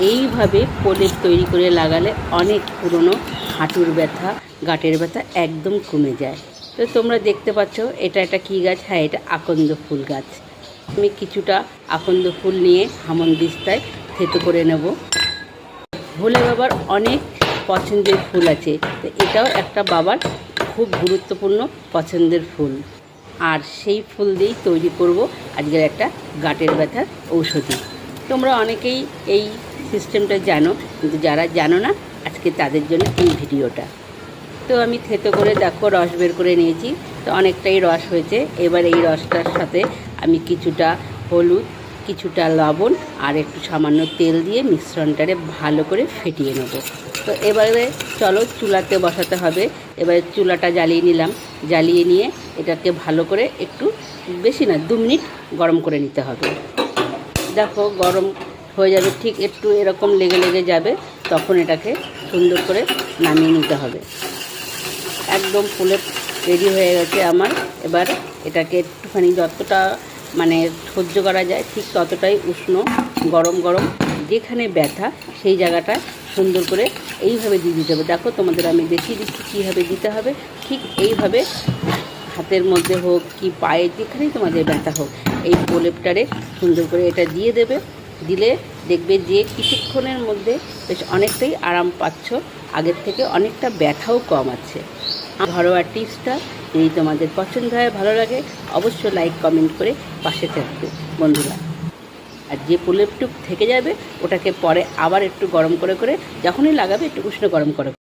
এইভাবে প্রলেপ তৈরি করে লাগালে অনেক পুরনো হাঁটুর ব্যথা, গাঁটের ব্যথা একদম কমে যায়। তো তোমরা দেখতে পাচ্ছ এটা কী গাছ? হ্যাঁ, এটা আকন্দ ফুল গাছ। আমি কিছুটা আকন্দ ফুল নিয়ে হামানদিস্তায় থেতো করে নেব। ভোলে বাবার অনেক পছন্দের ফুল আছে, তো এটাও একটা বাবার খুব গুরুত্বপূর্ণ পছন্দের ফুল। আর সেই ফুল দিয়েই তৈরি করব আজকের একটা গাঁটের ব্যথার ঔষধি। তোমরা অনেকেই এই সিস্টেমটা জানো, কিন্তু যারা জানো না আজকে তাদের জন্য এই ভিডিওটা। তো আমি থেতো করে দেখো রস বের করে নিয়েছি, তো অনেকটাই রস হয়েছে। এবার এই রসটার সাথে আমি কিছুটা হলুদ, কিছুটা লবণ আর একটু সামান্য তেল দিয়ে মিশ্রণটারে ভালো করে ফেটিয়ে নেব। তো এবারে চলো চুলাতে বসাতে হবে। এবারে চুলাটা জ্বালিয়ে নিলাম, জ্বালিয়ে নিয়ে এটাকে ভালো করে একটু, বেশি না 2 মিনিট গরম করে নিতে হবে। দেখো গরম হয়ে যাবে, ঠিক একটু এরকম লেগে লেগে যাবে, তখন এটাকে সুন্দর করে নামিয়ে নিতে হবে। একদম ফুলে রেডি হয়ে গেছে আমার। এবার এটাকে একটুখানি যতটা মানে সহ্য করা যায় ঠিক ততটাই উষ্ণ গরম গরম যেখানে ব্যথা সেই জায়গাটা সুন্দর করে এইভাবে দিয়ে দিতে হবে। দেখো তোমাদের আমি দেখিয়ে দিচ্ছি কীভাবে দিতে হবে। ঠিক এইভাবে হাতের মধ্যে হোক কি পায়ে, যেখানেই তোমাদের ব্যথা হোক, এই প্রলেপটারে সুন্দর করে এটা দিয়ে দেবে। দিলে দেখবে যে কিছুক্ষণের মধ্যে বেশ অনেকটাই আরাম পাচ্ছ, আগের থেকে অনেকটা ব্যথাও কম আছে। ঘরোয়া টিপসটা যদি তোমাদের পছন্দ হয়, ভালো লাগে, অবশ্যই লাইক কমেন্ট করে পাশে থাকবে বন্ধুরা। আর যে প্রলেপটুক থেকে যাবে ওটাকে পরে আবার একটু গরম করে করে যখনই লাগাবে একটু উষ্ণ গরম করে